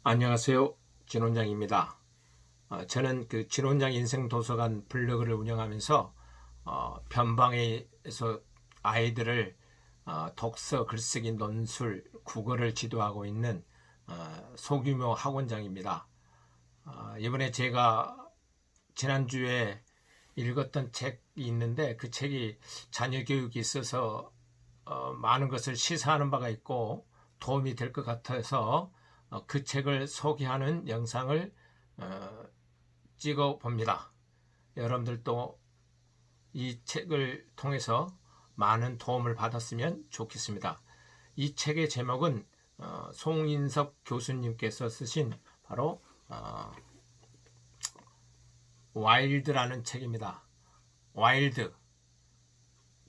안녕하세요. 진원장입니다. 저는 그 진원장 인생도서관 블로그를 운영하면서 변방에서 아이들을 독서, 글쓰기, 논술, 국어를 지도하고 있는 소규모 학원장입니다. 이번에 제가 지난주에 읽었던 책이 있는데 그 책이 자녀 교육에 있어서 많은 것을 시사하는 바가 있고 도움이 될 것 같아서 그 책을 소개하는 영상을 어, 찍어 봅니다. 여러분들도 이 책을 통해서 많은 도움을 받았으면 좋겠습니다. 이 책의 제목은 송인섭 교수님께서 쓰신 바로 와일드라는 책입니다. 와일드,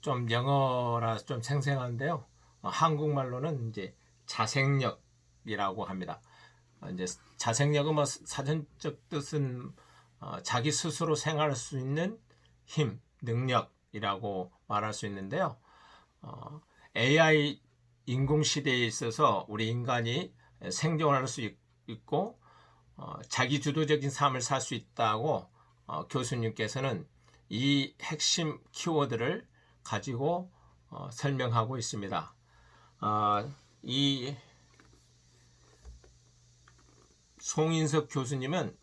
좀 영어라 좀 생생한데요. 한국말로는 이제 자생력이라고 합니다. 이제 자생력은 뭐 사전적 뜻은 자기 스스로 생활할 수 있는 힘, 능력이라고 말할 수 있는데요. AI 인공 시대에 있어서 우리 인간이 생존할 수 있고 자기 주도적인 삶을 살 수 있다고 교수님께서는 이 핵심 키워드를 가지고 설명하고 있습니다. 이 송인석 교수님은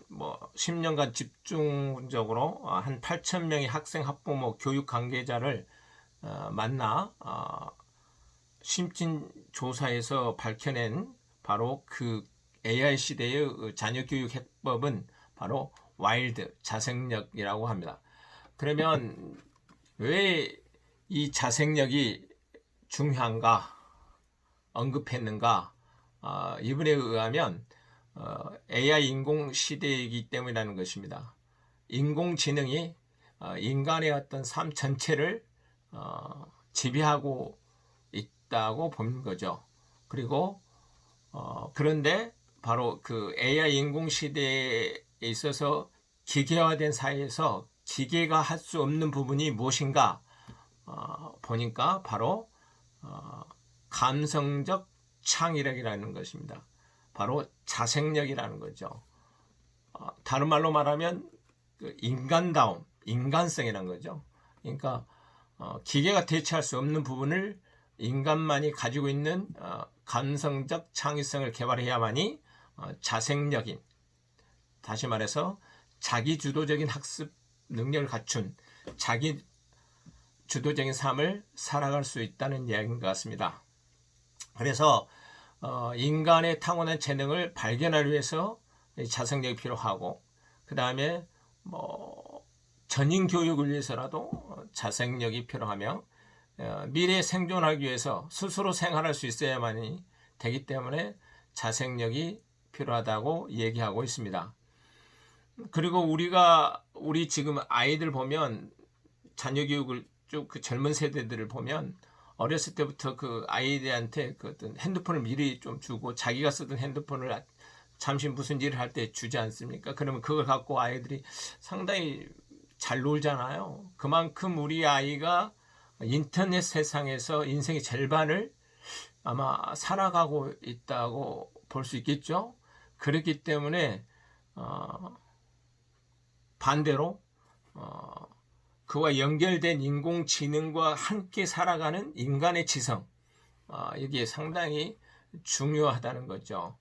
뭐 10년간 집중적으로 한 8천 명의 학생, 학부모, 교육 관계자를 만나 심층 조사에서 밝혀낸 바로 그 AI 시대의 자녀 교육 해법은 바로 와일드, 자생력이라고 합니다. 그러면 왜 이 자생력이 중요한가 언급했는가? 이분에 의하면 AI 인공 시대이기 때문이라는 것입니다. 인공지능이 인간의 어떤 삶 전체를 지배하고 있다고 보는 거죠. 그리고 그런데 바로 그 AI 인공 시대에 있어서 기계화된 사회에서 기계가 할 수 없는 부분이 무엇인가 보니까 바로 감성적 창의력이라는 것입니다. 바로 자생력이라는 거죠. 다른 말로 말하면 그 인간다움, 인간성이라는 거죠. 그러니까 기계가 대체할 수 없는 부분을 인간만이 가지고 있는 감성적 창의성을 개발해야만이 자생력인, 다시 말해서 자기 주도적인 학습 능력을 갖춘 자기 주도적인 삶을 살아갈 수 있다는 이야기인 것 같습니다. 그래서 인간의 타고난 재능을 발견하기 위해서 자생력이 필요하고, 그 다음에 뭐 전인 교육을 위해서라도 자생력이 필요하며, 미래에 생존하기 위해서 스스로 생활할 수 있어야만이 되기 때문에 자생력이 필요하다고 얘기하고 있습니다. 그리고 우리 지금 아이들 보면, 자녀 교육을 쭉 그 젊은 세대들을 보면 어렸을 때부터 그 아이들한테 그 어떤 핸드폰을 미리 좀 주고 자기가 쓰던 핸드폰을 잠시 무슨 일을 할 때 주지 않습니까? 그러면 그걸 갖고 아이들이 상당히 잘 놀잖아요. 그만큼 우리 아이가 인터넷 세상에서 인생의 절반을 아마 살아가고 있다고 볼 수 있겠죠. 그렇기 때문에 반대로 그와 연결된 인공지능과 함께 살아가는 인간의 지성, 이게 상당히 중요하다는 거죠.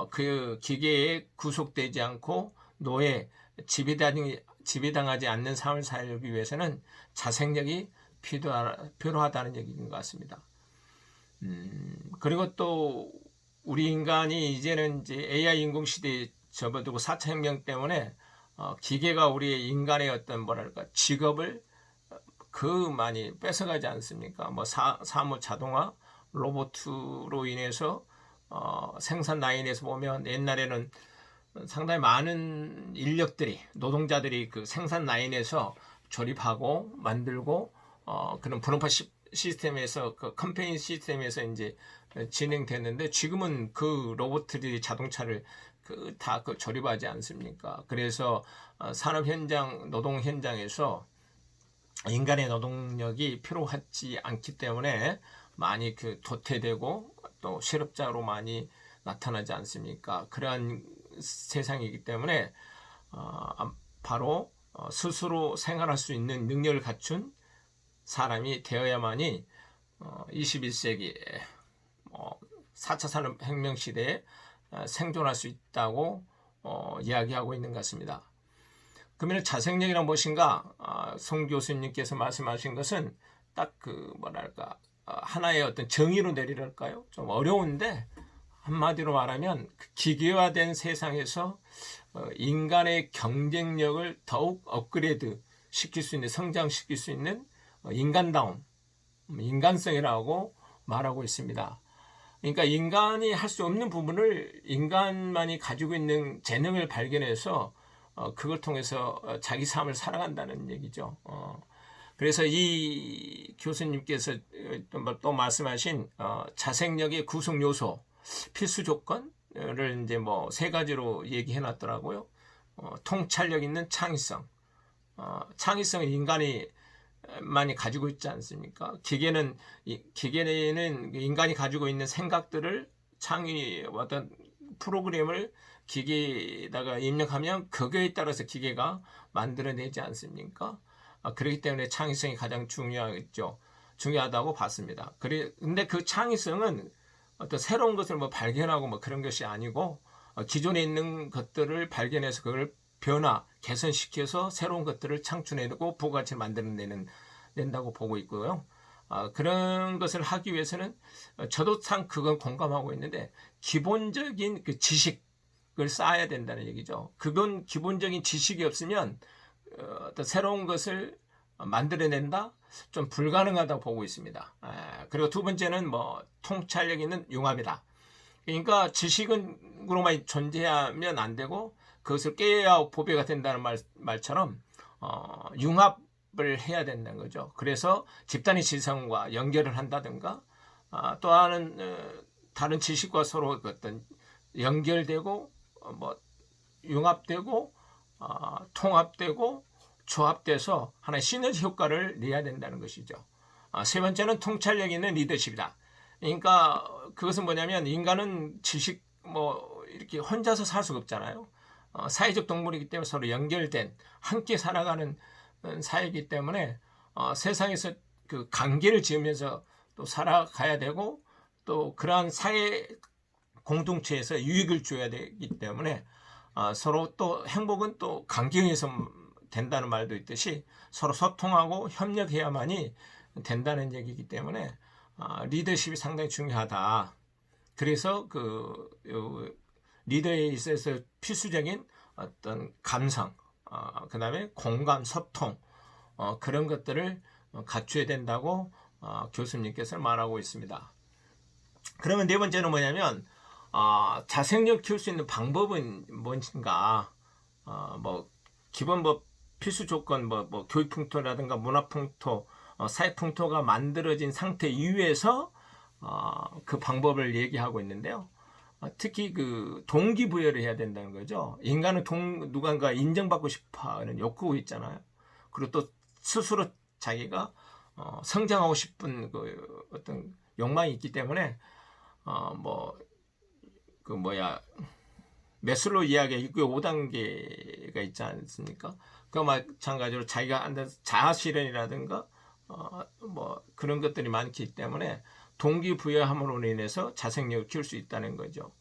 그 기계에 구속되지 않고 노예, 지배당하지 않는 삶을 살기 위해서는 자생력이 필요하다는 얘기인 것 같습니다. 그리고 또 우리 인간이 이제는 이제 AI 인공 시대에 접어들고 4차 혁명 때문에 기계가 우리 인간의 어떤 뭐랄까 직업을 그 많이 뺏어가지 않습니까? 뭐 사무 자동화, 로봇으로 인해서 생산 라인에서 보면 옛날에는 상당히 많은 인력들이 노동자들이 그 생산 라인에서 조립하고 만들고 그런 분업화 시스템에서 그 컴페니 시스템에서 이제 진행됐는데 지금은 그 로봇들이 자동차를 다 조립하지 않습니까? 그래서 산업 현장, 노동 현장에서 인간의 노동력이 필요하지 않기 때문에 많이 그 도태되고 또 실업자로 많이 나타나지 않습니까? 그러한 세상이기 때문에 바로 스스로 생활할 수 있는 능력을 갖춘 사람이 되어야만이 21세기 4차 산업혁명 시대에 생존할 수 있다고 이야기하고 있는 것 같습니다. 그러면 자생력이란 무엇인가? 송 교수님께서 말씀하신 것은 딱 그 뭐랄까 하나의 어떤 정의로 내리랄까요? 좀 어려운데 한마디로 말하면 기계화된 세상에서 인간의 경쟁력을 더욱 업그레이드 시킬 수 있는, 성장시킬 수 있는 인간다움, 인간성이라고 말하고 있습니다. 그러니까 인간이 할 수 없는 부분을 인간만이 가지고 있는 재능을 발견해서 그걸 통해서 자기 삶을 살아간다는 얘기죠. 그래서 이 교수님께서 또 말씀하신 자생력의 구성 요소, 필수 조건을 이제 뭐 세 가지로 얘기해 놨더라고요. 통찰력 있는 창의성. 창의성은 인간이 많이 가지고 있지 않습니까? 기계는 인간이 가지고 있는 생각들을 어떤 프로그램을 기계에다가 입력하면 그거에 따라서 기계가 만들어내지 않습니까? 그렇기 때문에 창의성이 가장 중요하다고 봤습니다. 근데 그 창의성은 어떤 새로운 것을 뭐 발견하고 뭐 그런 것이 아니고 기존에 있는 것들을 발견해서 그걸 개선시켜서 새로운 것들을 창출해내고 부가가치를 만들어낸다고 보고 있고요. 그런 것을 하기 위해서는 저도 참 그건 공감하고 있는데 기본적인 그 지식을 쌓아야 된다는 얘기죠. 그건 기본적인 지식이 없으면 어떤 새로운 것을 만들어낸다? 좀 불가능하다고 보고 있습니다. 그리고 두 번째는 뭐 통찰력 있는 융합이다. 그러니까 지식으로만 존재하면 안 되고 그것을 깨야 보배가 된다는 말처럼 융합을 해야 된다는 거죠. 그래서 집단의 지성과 연결을 한다든가 또 다른 지식과 서로 어떤 연결되고 뭐 융합되고 통합되고 조합돼서 하나의 시너지 효과를 내야 된다는 것이죠. 세 번째는 통찰력 있는 리더십이다. 그러니까 그것은 뭐냐면 인간은 지식 뭐 이렇게 혼자서 살 수가 없잖아요. 사회적 동물이기 때문에 서로 연결된 함께 살아가는 사회이기 때문에 세상에서 그 관계를 지으면서 또 살아가야 되고 또 그러한 사회 공동체에서 유익을 줘야 되기 때문에 서로 또 행복은 또 관계에서 된다는 말도 있듯이 서로 소통하고 협력해야만이 된다는 얘기이기 때문에 리더십이 상당히 중요하다. 그래서 그 리더에 있어서 필수적인 어떤 감성, 그 다음에 공감, 소통 그런 것들을 갖춰야 된다고 교수님께서 말하고 있습니다. 그러면 네 번째는 뭐냐면 자생력 키울 수 있는 방법은 뭔가 뭐 기본 뭐 필수 조건 뭐 교육 풍토라든가 문화 풍토, 사회 풍토가 만들어진 상태 이후에서 그 방법을 얘기하고 있는데요. 특히 그 동기부여를 해야 된다는 거죠. 인간은 누군가 인정받고 싶어하는 욕구가 있잖아요. 그리고 또 스스로 자기가 성장하고 싶은 그 어떤 욕망이 있기 때문에 메슬로우 이야기의 5단계가 있지 않습니까? 그 마찬가지로 자기가 한다는 자아실현이라든가 뭐 그런 것들이 많기 때문에 동기부여함으로 인해서 자생력을 키울 수 있다는 거죠.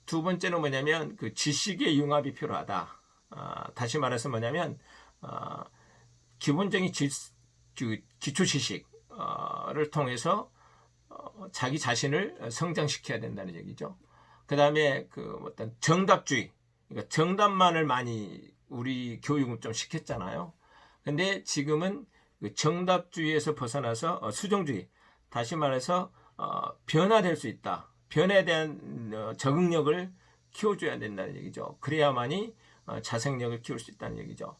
두 번째는 뭐냐면 그 지식의 융합이 필요하다. 다시 말해서 뭐냐면 기본적인 기초 지식을 통해서 자기 자신을 성장시켜야 된다는 얘기죠. 그 다음에 그 어떤 정답주의, 그러니까 정답만을 많이 우리 교육은 좀 시켰잖아요. 근데 지금은 그 정답주의에서 벗어나서 수정주의, 다시 말해서 변화될 수 있다. 변화에 대한 적응력을 키워줘야 된다는 얘기죠. 그래야만이 자생력을 키울 수 있다는 얘기죠.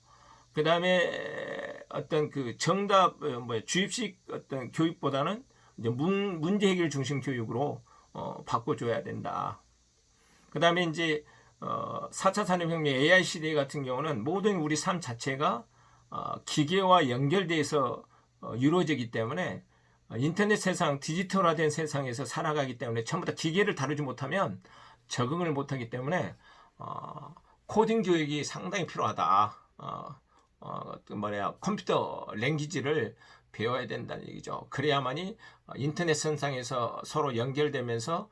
그 다음에 어떤 그 정답, 주입식 어떤 교육보다는 이제 문제 해결 중심 교육으로 바꿔줘야 된다. 그 다음에 이제 4차 산업혁명 AI 시대 같은 경우는 모든 우리 삶 자체가 기계와 연결돼서 이루어지기 때문에 인터넷 세상, 디지털화된 세상에서 살아가기 때문에 전부 다 기계를 다루지 못하면 적응을 못하기 때문에 코딩 교육이 상당히 필요하다. 컴퓨터 랭귀지를 배워야 된다는 얘기죠. 그래야만이 인터넷 선상에서 서로 연결되면서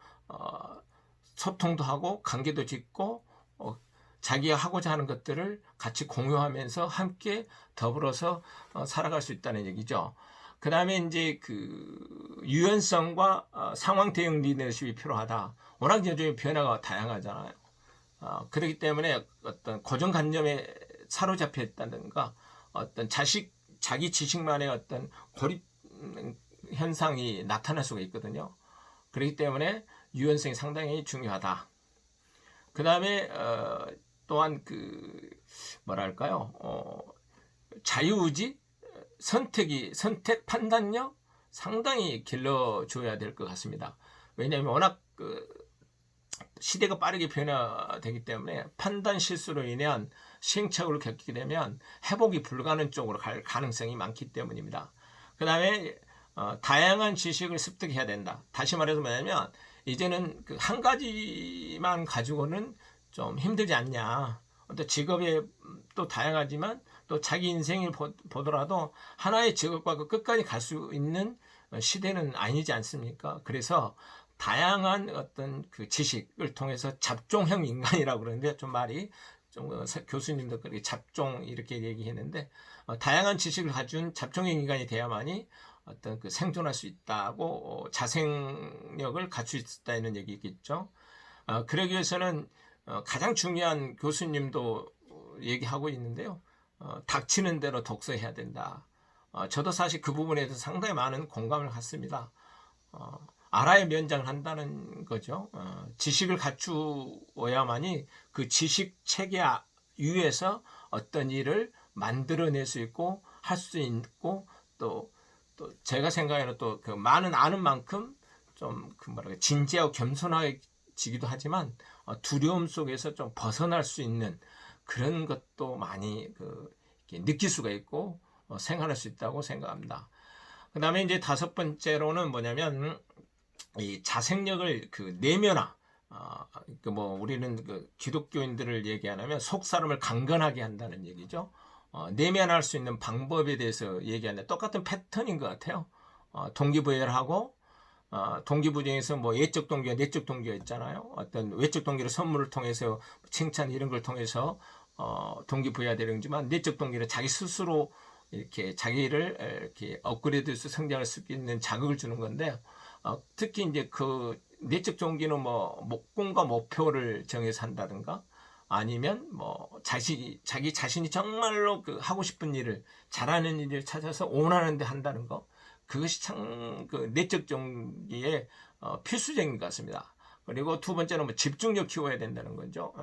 소통도 하고 관계도 짓고 자기가 하고자 하는 것들을 같이 공유하면서 함께 더불어서 살아갈 수 있다는 얘기죠. 그 다음에 이제 그 유연성과 상황 대응 리더십이 필요하다. 워낙 요즘 변화가 다양하잖아요. 그렇기 때문에 어떤 고정관념에 사로잡혀 있다든가 어떤 자기 지식만의 어떤 고립 현상이 나타날 수가 있거든요. 그렇기 때문에 유연성이 상당히 중요하다. 그 다음에 또한 그 뭐랄까요, 자유의지, 선택 판단력 상당히 길러줘야 될 것 같습니다. 왜냐하면 워낙 그 시대가 빠르게 변화되기 때문에 판단 실수로 인한 시행착오를 겪게 되면 회복이 불가능 쪽으로 갈 가능성이 많기 때문입니다. 그 다음에 다양한 지식을 습득해야 된다. 다시 말해서 뭐냐면 이제는 그 한 가지만 가지고는 좀 힘들지 않냐. 또 직업이 또 다양하지만 또 자기 인생을 보더라도 하나의 직업과 끝까지 갈 수 있는 시대는 아니지 않습니까? 그래서 다양한 어떤 그 지식을 통해서 잡종형 인간이라고 그러는데 좀 말이 좀 교수님도 그렇게 잡종 이렇게 얘기했는데 다양한 지식을 가진 잡종형 인간이 돼야만이 어떤 그 생존할 수 있다고 자생력을 갖출 수 있다는 얘기겠죠. 그러기 위해서는 가장 중요한 교수님도 얘기하고 있는데요. 닥치는 대로 독서해야 된다. 저도 사실 그 부분에 대해서 상당히 많은 공감을 갖습니다. 알아야 면장을 한다는 거죠. 지식을 갖추어야만이 그 지식 체계 위에서 어떤 일을 만들어낼 수 있고 할 수 있고 또 제가 생각에는 또 그 많은 아는 만큼 좀 그 뭐랄까 진지하고 겸손해지기도 하지만 두려움 속에서 좀 벗어날 수 있는 그런 것도 많이 느낄 수가 있고 생각할 수 있다고 생각합니다. 그 다음에 이제 다섯 번째로는 뭐냐면 이 자생력을 그 내면화. 우리는 그 기독교인들을 얘기 안 하면 속 사람을 강건하게 한다는 얘기죠. 내면할 수 있는 방법에 대해서 얘기하는데 똑같은 패턴인 것 같아요. 동기부여를 하고 동기부 중에서 뭐 예적 동기와 내적 동기가 있잖아요. 어떤 외적 동기를 선물을 통해서 칭찬 이런 걸 통해서 동기부여되는 거지만 내적 동기는 자기 스스로 이렇게 자기를 이렇게 업그레이드해서 성장할 수 있는 자극을 주는 건데 특히 이제 그 내적 동기는 뭐 목공과 목표를 정해서 한다든가 아니면 뭐 자기 자신이 정말로 그 하고 싶은 일을 잘하는 일을 찾아서 원하는 데 한다는 거 그것이 참 그 내적 동기의 필수적인 것 같습니다. 그리고 두 번째는 뭐 집중력 키워야 된다는 거죠.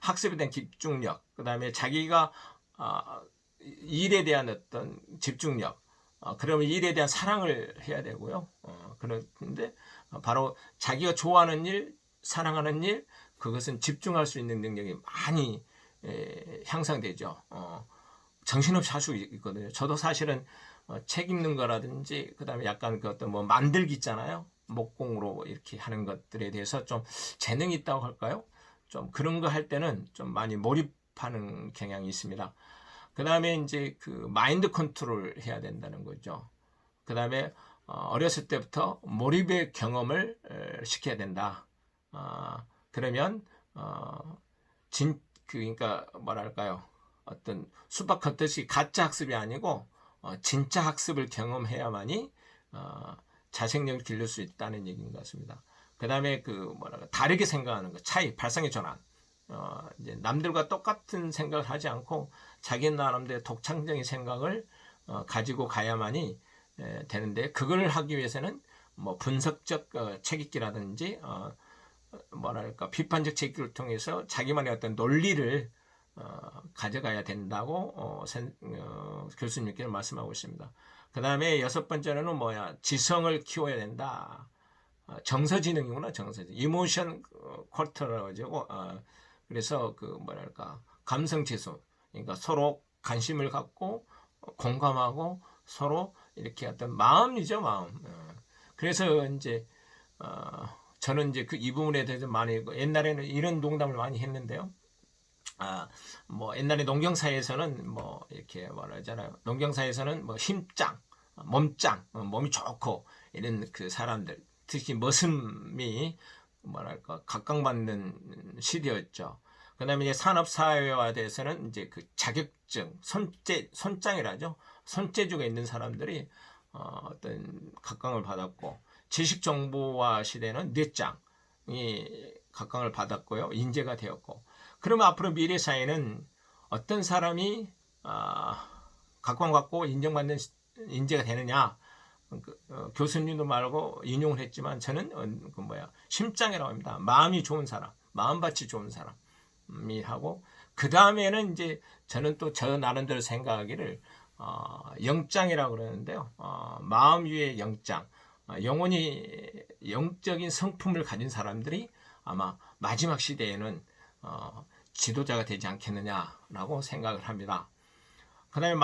학습에 대한 집중력, 그 다음에 자기가 일에 대한 어떤 집중력, 그러면 일에 대한 사랑을 해야 되고요. 그런데 바로 자기가 좋아하는 일, 사랑하는 일, 그것은 집중할 수 있는 능력이 많이 향상되죠. 정신없이 할 수 있거든요. 저도 사실은 책 읽는 거라든지 그다음에 약간 그 어떤 뭐 만들기 있잖아요. 목공으로 이렇게 하는 것들에 대해서 좀 재능이 있다고 할까요? 좀 그런 거 할 때는 좀 많이 몰입하는 경향이 있습니다. 그 다음에 이제 그 마인드 컨트롤 해야 된다는 거죠. 그 다음에 어렸을 때부터 몰입의 경험을 시켜야 된다. 그러면 그러니까 뭐랄까요? 어떤 수박 겉듯이 가짜 학습이 아니고 진짜 학습을 경험해야만이 자생력을 기를 수 있다는 얘기인 것 같습니다. 그 다음에 그 뭐랄까 다르게 생각하는 것, 차이, 발상의 전환. 이제 남들과 똑같은 생각을 하지 않고 자기 나름대로 독창적인 생각을 가지고 가야만이 되는데 그걸 하기 위해서는 뭐 분석적 책읽기라든지 뭐랄까 비판적 책읽기를 통해서 자기만의 어떤 논리를 가져가야 된다고 교수님께서 말씀하고 있습니다. 그 다음에 여섯 번째로는 뭐야 지성을 키워야 된다. 정서지능이구나 정서지능. 이모션 쿼터라고 하죠. 그래서 그 뭐랄까 감성지수. 그러니까 서로 관심을 갖고 공감하고 서로 이렇게 어떤 마음이죠 마음. 그래서 이제 저는 이제 이 부분에 대해서 많이 옛날에는 이런 농담을 많이 했는데요. 뭐 옛날에 농경사에서는 뭐 이렇게 뭐라 하잖아요. 농경사에서는 뭐 힘짱, 몸짱, 몸이 좋고 이런 그 사람들, 특히 머슴이 뭐랄까 각광받는 시대였죠. 그다음에 이제 산업사회화돼서는 이제 그 자격증, 손짱이라죠. 손재주가 있는 사람들이 어떤 각광을 받았고, 지식정보화 시대는 뇌짱이 각광을 받았고요. 인재가 되었고, 그러면 앞으로 미래 사회는 어떤 사람이 각광받고 인정받는 인재가 되느냐? 교수님도 말고 인용을 했지만 저는 심장이라고 합니다. 마음이 좋은 사람, 마음밭이 좋은 사람이 하고, 그 다음에는 이제 저는 또 저 나름대로 생각하기를 영장이라고 그러는데요. 마음 위에 영장, 영원히 영적인 성품을 가진 사람들이 아마 마지막 시대에는 지도자가 되지 않겠느냐라고 생각을 합니다. 그 다음에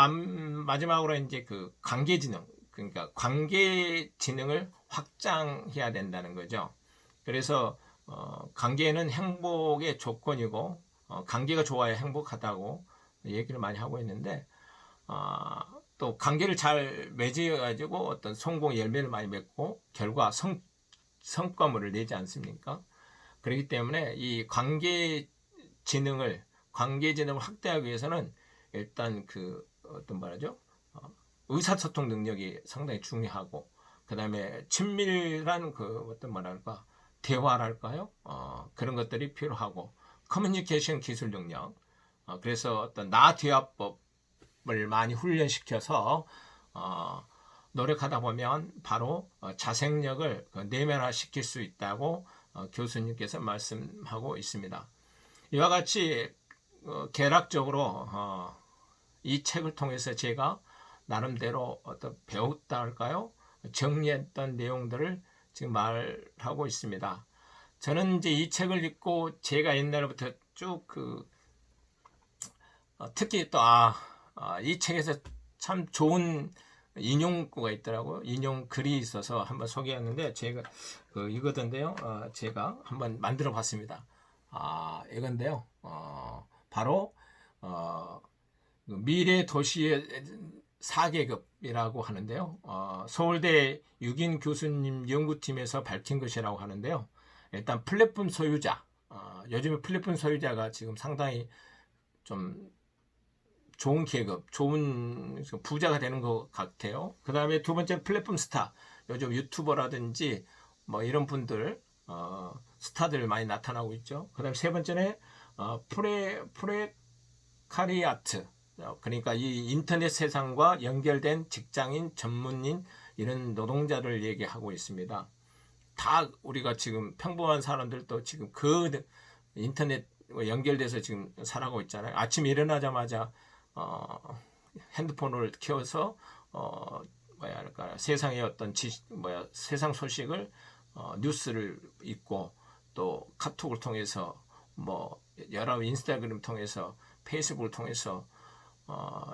마지막으로 이제 그 관계지능, 그러니까 관계지능을 확장해야 된다는 거죠. 그래서 관계는 행복의 조건이고, 관계가 좋아야 행복하다고 얘기를 많이 하고 있는데, 또 관계를 잘 맺어가지고 어떤 성공 열매를 많이 맺고 결과 성과물을 내지 않습니까? 그렇기 때문에 이 관계지능을 확대하기 위해서는 일단 그 어떤 말하죠? 의사소통 능력이 상당히 중요하고, 그 다음에 친밀한 그 어떤 말할까 대화랄까요? 그런 것들이 필요하고, 커뮤니케이션 기술 능력. 그래서 어떤 대화법을 많이 훈련시켜서 노력하다 보면 바로 자생력을 내면화시킬 수 있다고 교수님께서 말씀하고 있습니다. 이와 같이 개락적으로 이 책을 통해서 제가 나름대로 어떤 배웠다 할까요? 정리했던 내용들을 지금 말하고 있습니다. 저는 이제 이 책을 읽고 제가 옛날부터 쭉 특히 또 이 책에서 참 좋은 인용구가 있더라고요. 인용 글이 있어서 한번 소개했는데 제가 이거던데요. 제가 한번 만들어 봤습니다. 이건데요. 바로 미래 도시의 4계급이라고 하는데요. 서울대 육인 교수님 연구팀에서 밝힌 것이라고 하는데요. 일단 플랫폼 소유자, 요즘에 플랫폼 소유자가 지금 상당히 좀 좋은 계급, 좋은 부자가 되는 것 같아요. 그 다음에 두 번째는 플랫폼 스타. 요즘 유튜버라든지 뭐 이런 분들, 스타들 많이 나타나고 있죠. 그 다음에 세 번째는 프레카리아트. 그러니까 이 인터넷 세상과 연결된 직장인, 전문인, 이런 노동자를 얘기하고 있습니다. 다 우리가 지금 평범한 사람들도 지금 그 인터넷 연결돼서 지금 살아가고 있잖아요. 아침에 일어나자마자 핸드폰을 켜서 세상의 어떤 세상 소식을 뉴스를 읽고, 또 카톡을 통해서 뭐 여러 인스타그램 통해서, 페이스북을 통해서,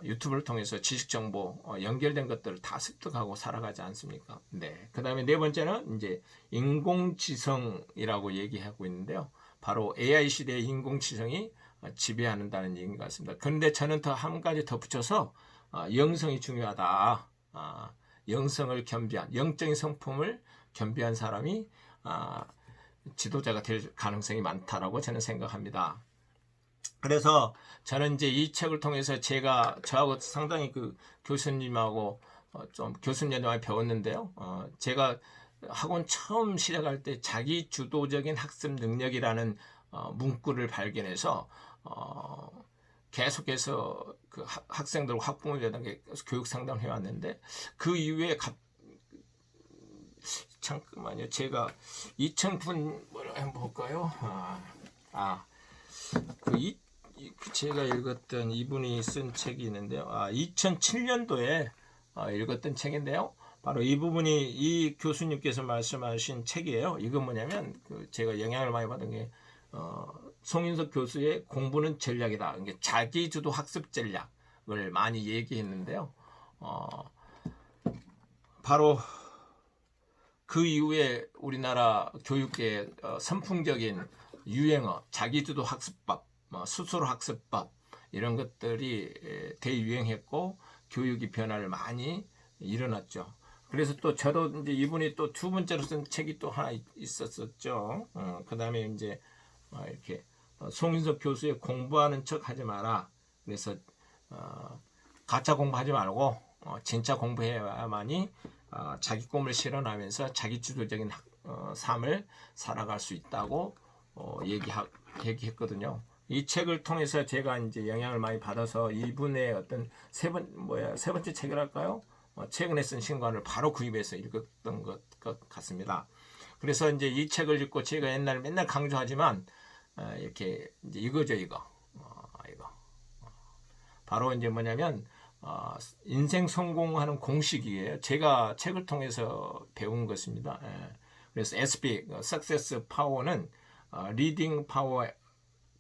유튜브를 통해서 지식 정보 연결된 것들을 다 습득하고 살아가지 않습니까? 네. 그다음에 네 번째는 이제 인공지성이라고 얘기하고 있는데요. 바로 AI 시대의 인공지성이 지배한다는 얘기인 것 같습니다. 그런데 저는 더 한 가지 더 붙여서 영성이 중요하다. 영성을 겸비한, 영적인 성품을 겸비한 사람이 지도자가 될 가능성이 많다라고 저는 생각합니다. 그래서 저는 이제 이 책을 통해서 저하고 상당히 그 교수님하고 좀 교수님한테 많이 배웠는데요. 제가 학원 처음 시작할 때 자기 주도적인 학습 능력이라는 문구를 발견해서 계속해서 그 학생들과 학부모들에게 교육 상담을 해왔는데, 그 이후에 잠깐만요. 제가 2009년 한번 볼까요? 제가 읽었던 이분이 쓴 책이 있는데요. 2007년도에 읽었던 책인데요. 바로 이 부분이 이 교수님께서 말씀하신 책이에요. 이건 뭐냐면 제가 영향을 많이 받은 게 송인석 교수의 공부는 전략이다. 이게 자기주도 학습 전략을 많이 얘기했는데요. 바로 그 이후에 우리나라 교육계의 선풍적인 유행어, 자기주도 학습법, 스스로 학습법 이런 것들이 대유행했고 교육이 변화를 많이 일어났죠. 그래서 또 저도 이제 이분이 또 두 번째로 쓴 책이 또 하나 있었었죠. 그 다음에 이제 이렇게 송인석 교수의 공부하는 척 하지 마라. 그래서 가짜 공부하지 말고 진짜 공부해야만이 자기 꿈을 실현하면서 자기 주도적인 삶을 살아갈 수 있다고 얘기했거든요. 이 책을 통해서 제가 이제 영향을 많이 받아서 이분의 어떤 세 번째 책이랄까요? 최근에 쓴 신간을 바로 구입해서 읽었던 것 같습니다. 그래서 이제 이 책을 읽고 제가 옛날에 맨날 강조하지만 이렇게 이제 이거죠, 이거. 바로 이제 뭐냐면 인생 성공하는 공식이에요. 제가 책을 통해서 배운 것입니다. 그래서 SP, Success Power는 리딩 파워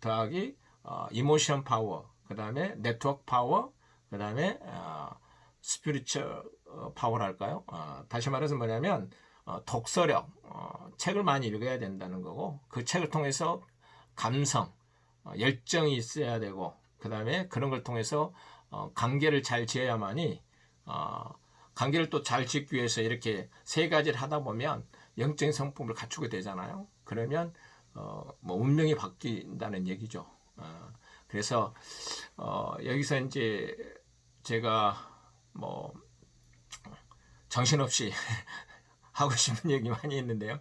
더하기 이모션 파워, 그 다음에 네트워크 파워, 그 다음에 스피리추얼 파워랄까요? 다시 말해서 뭐냐면 독서력, 책을 많이 읽어야 된다는 거고 그 책을 통해서 감성, 열정이 있어야 되고 그 다음에 그런 걸 통해서 관계를 잘 지어야만이 관계를 또 잘 짓기 위해서 이렇게 세 가지를 하다 보면 영적인 성품을 갖추게 되잖아요. 그러면 뭐 운명이 바뀐다는 얘기죠. 그래서 여기서 이제 제가 뭐 정신없이 하고 싶은 얘기 많이 있는데요.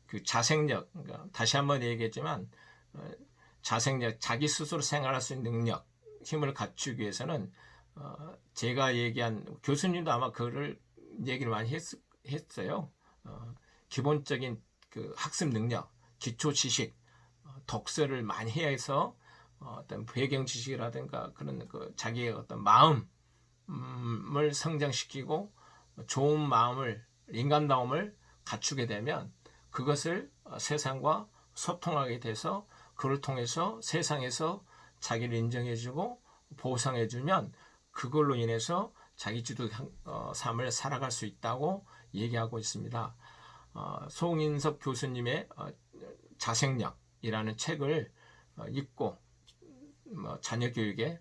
그 자생력, 그러니까 다시 한번 얘기했지만 자생력, 자기 스스로 생활할 수 있는 능력, 힘을 갖추기 위해서는 제가 얘기한 교수님도 아마 그를 얘기를 많이 했어요. 기본적인 그 학습 능력, 기초 지식, 독서를 많이 해야 해서 어떤 배경 지식이라든가 그런 그 자기의 어떤 마음을 성장시키고 좋은 마음을 인간다움을 갖추게 되면 그것을 세상과 소통하게 돼서 그를 통해서 세상에서 자기를 인정해주고 보상해주면 그걸로 인해서 자기 주도 삶을 살아갈 수 있다고 얘기하고 있습니다. 송인석 교수님의 자생력이라는 책을 읽고 자녀 교육에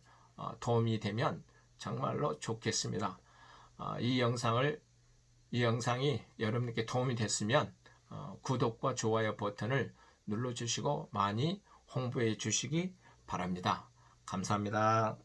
도움이 되면 정말로 좋겠습니다. 이 영상이 여러분께 도움이 됐으면 구독과 좋아요 버튼을 눌러주시고 많이 홍보해 주시기 바랍니다. 감사합니다.